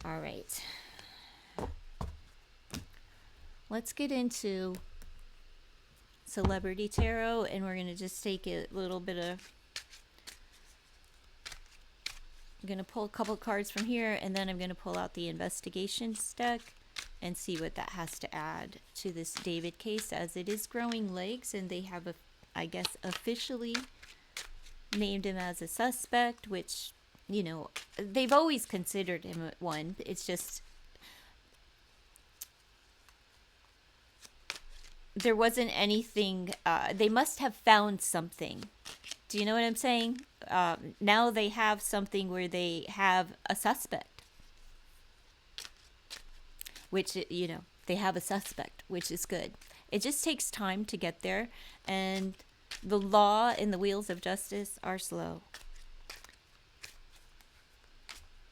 All right. Let's get into Celebrity Tarot, and we're going to just take a little bit of. I'm going to pull a couple cards from here, and then I'm going to pull out the Investigations deck and see what that has to add to this David case, as it is growing legs, and they have, I guess, officially named him as a suspect, which, you know, they've always considered him one. It's just there wasn't anything. They must have found something. Do you know what I'm saying? Now they have something where they have a suspect, which, you know, they have a suspect, which is good. It just takes time to get there, and the law and the wheels of justice are slow.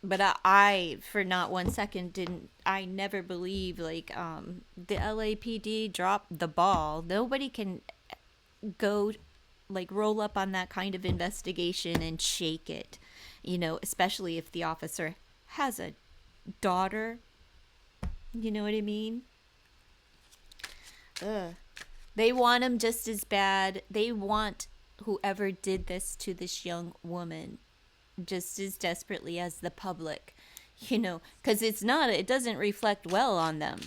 But I for not 1 second, I never believe, like, the LAPD dropped the ball. Nobody can go, like, roll up on that kind of investigation and shake it, you know, especially if the officer has a daughter. You know what I mean? Ugh. They want him just as bad. They want whoever did this to this young woman just as desperately as the public, you know, because it doesn't reflect well on them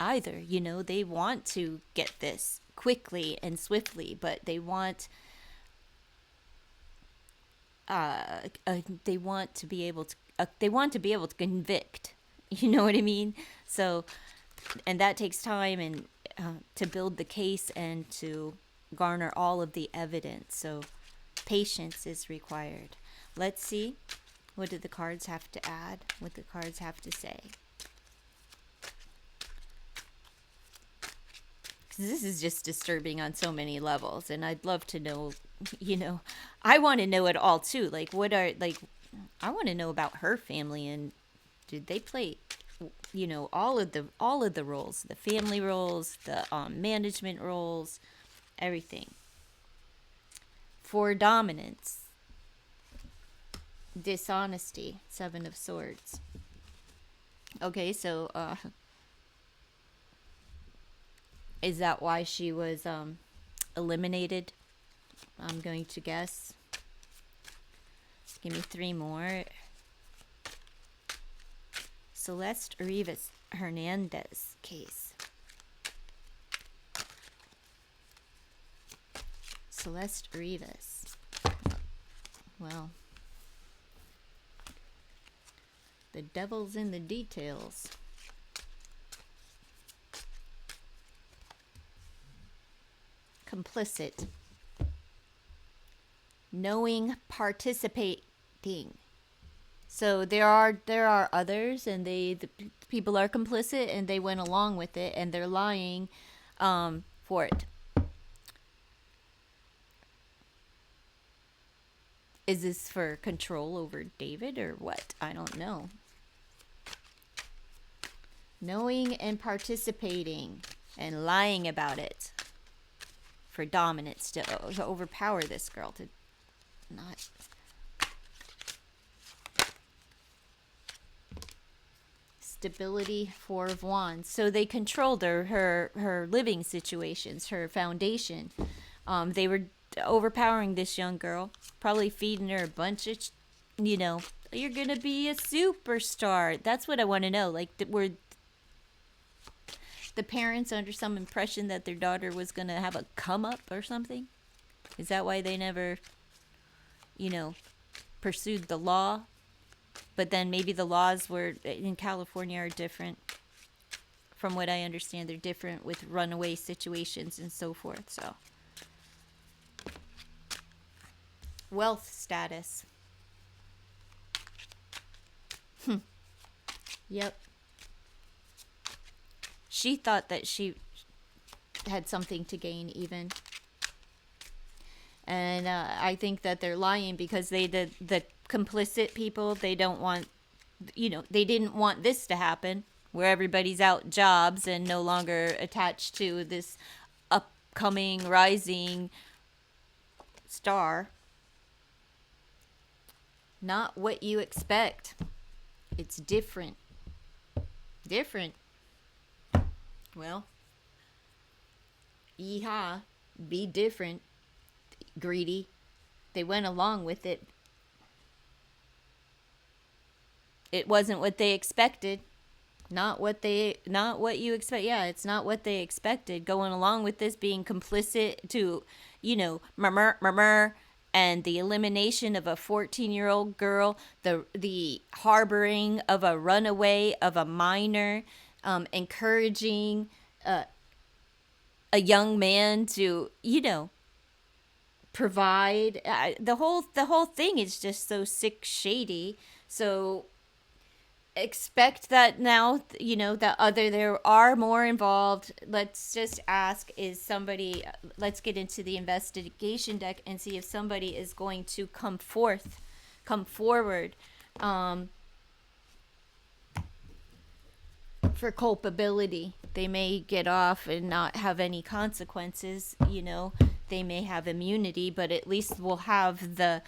either. You know, they want to get this quickly and swiftly, but they want to be able to convict. You know what I mean? So, and that takes time, and to build the case and to garner all of the evidence. So patience is required. Let's see, what do the cards have to add? What the cards have to say? Because this is just disturbing on so many levels, and I'd love to know, you know, I want to know it all too. Like, I want to know about her family, and did they play, you know, all of the roles, the family roles, the management roles, everything. For dominance, dishonesty, Seven of Swords. Okay, so is that why she was eliminated? I'm going to guess. Give me 3 more. Celeste Rivas Hernandez case. Celeste Rivas. Well, the devil's in the details. Complicit. Knowing, participating. So there are others, and the people are complicit, and they went along with it, and they're lying for it. Is this for control over David or what? I don't know. Knowing and participating and lying about it for dominance, to overpower this girl, to not. Stability, 4 of Wands. So they controlled her living situations, her foundation. They were overpowering this young girl, probably feeding her a bunch of, you know, you're gonna be a superstar. That's what I want to know. Like, were the parents under some impression that their daughter was gonna have a come up or something? Is that why they never, you know, pursued the law? But then maybe the laws were in California are different. From what I understand, they're different with runaway situations and so forth. So, wealth status. Yep. She thought that she had something to gain even. And I think that they're lying because the complicit people, they don't want, you know, they didn't want this to happen, where everybody's out jobs and no longer attached to this upcoming rising star. Not what you expect It's different. Different. Well, yeehaw. Be different. Greedy. They went along with it. It wasn't what they expected. Not what you expect. Yeah, it's not what they expected. Going along with this, being complicit to, murmur, murmur, and the elimination of a 14-year-old girl, the harboring of a runaway of a minor, encouraging a young man to, provide. The whole thing is just so sick, shady. So expect that now, that there are more involved. Let's just ask, is somebody, let's get into the investigation deck and see if somebody is going to come forward for culpability. They may get off and not have any consequences. They may have immunity, but at least we'll have the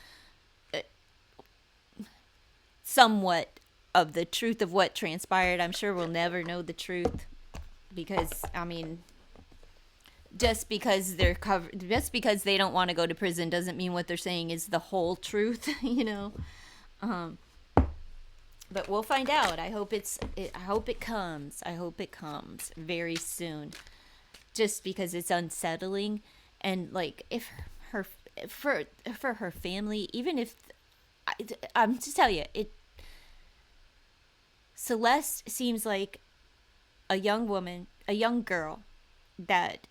somewhat of the truth of what transpired. I'm sure we'll never know the truth because, just because just because they don't want to go to prison doesn't mean what they're saying is the whole truth, But we'll find out. I hope it comes. I hope it comes very soon. Just because it's unsettling, and if for her family, even if I'm just tell you, Celeste seems like a young woman, a young girl that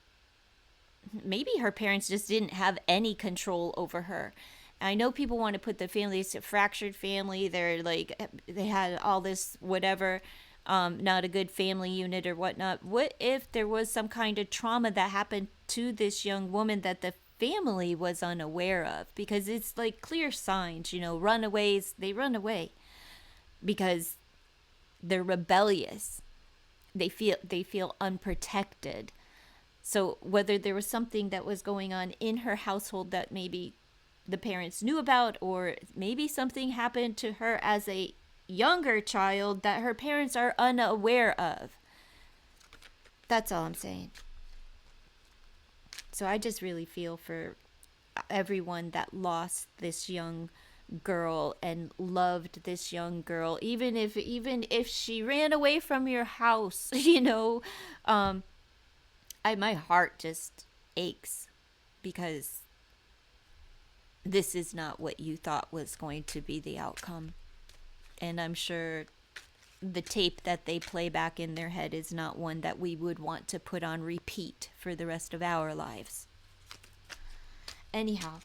maybe her parents just didn't have any control over her. I know people want to put the family, it's a fractured family. They had all this whatever, not a good family unit or whatnot. What if there was some kind of trauma that happened to this young woman that the family was unaware of? Because it's like clear signs, runaways, they run away because they're rebellious. They feel unprotected. So whether there was something that was going on in her household that maybe the parents knew about, or maybe something happened to her as a younger child that her parents are unaware of. That's all I'm saying. So I just really feel for everyone that lost this young girl and loved this young girl, even if she ran away from your my heart just aches because this is not what you thought was going to be the outcome. And I'm sure the tape that they play back in their head is not one that we would want to put on repeat for the rest of our lives. Anyhow,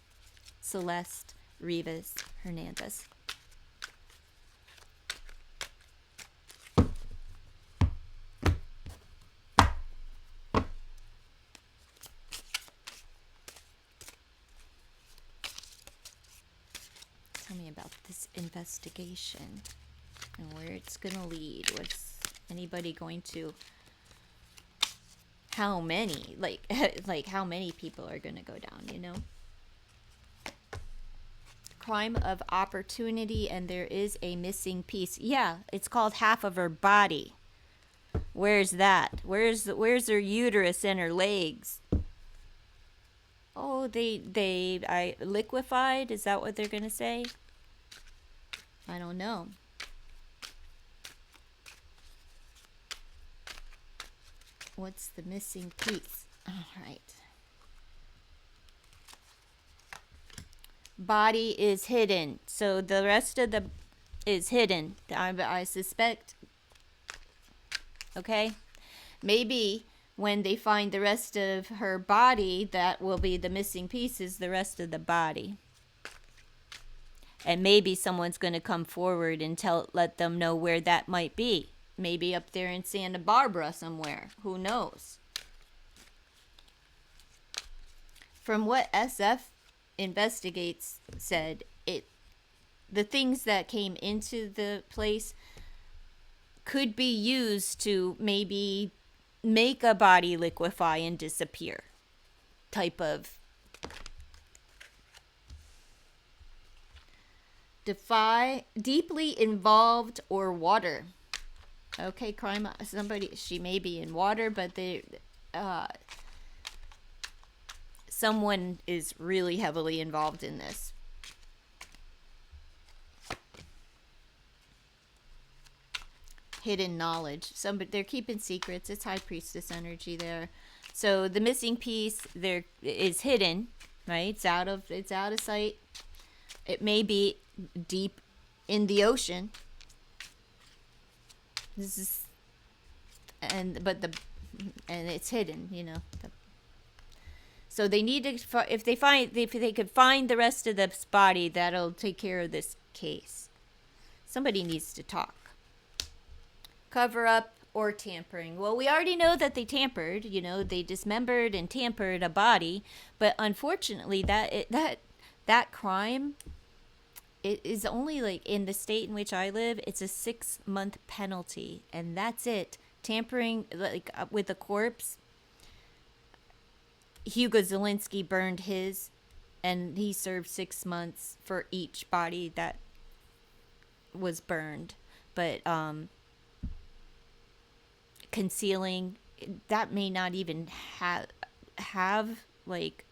Celeste Rivas Hernandez. Tell me about this investigation and where it's going to lead. What's anybody going to... How many? How many people are going to go down, Crime of opportunity, and there is a missing piece. Yeah, it's called half of her body. Where's that? Where's her uterus and her legs? Oh, I liquefied? Is that what they're gonna say? I don't know. What's the missing piece? All right. Body is hidden. So the rest of the is hidden. I suspect. Okay? Maybe when they find the rest of her body, that will be the missing piece, is the rest of the body. And maybe someone's going to come forward and let them know where that might be. Maybe up there in Santa Barbara somewhere. Who knows? From what SF Investigates said, the things that came into the place could be used to maybe make a body liquefy and disappear type of deeply involved or water. Okay, crime. Somebody, she may be in water, but uh, someone is really heavily involved in this. Hidden knowledge. Somebody, they're keeping secrets. It's high priestess energy there. So the missing piece there is hidden, right? It's out of sight. It may be deep in the ocean. This is and it's hidden, so they need to, if they could find the rest of this body, that'll take care of this case. Somebody needs to talk. Cover up or tampering. Well, we already know that they tampered. They dismembered and tampered a body, but unfortunately, that crime, it is only, like, in the state in which I live, it's a 6-month penalty, and that's it. Tampering, like, with a corpse. Hugo Zielinski burned his, and he served 6 months for each body that was burned. But concealing, that may not even have like,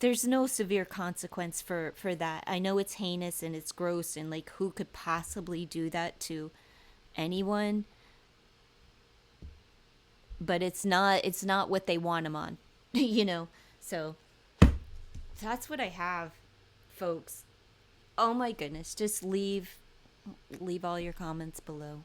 there's no severe consequence for that. I know it's heinous and it's gross, and, like, who could possibly do that to anyone? But it's not what they want them on. So that's what I have, folks. Oh my goodness, just leave all your comments below.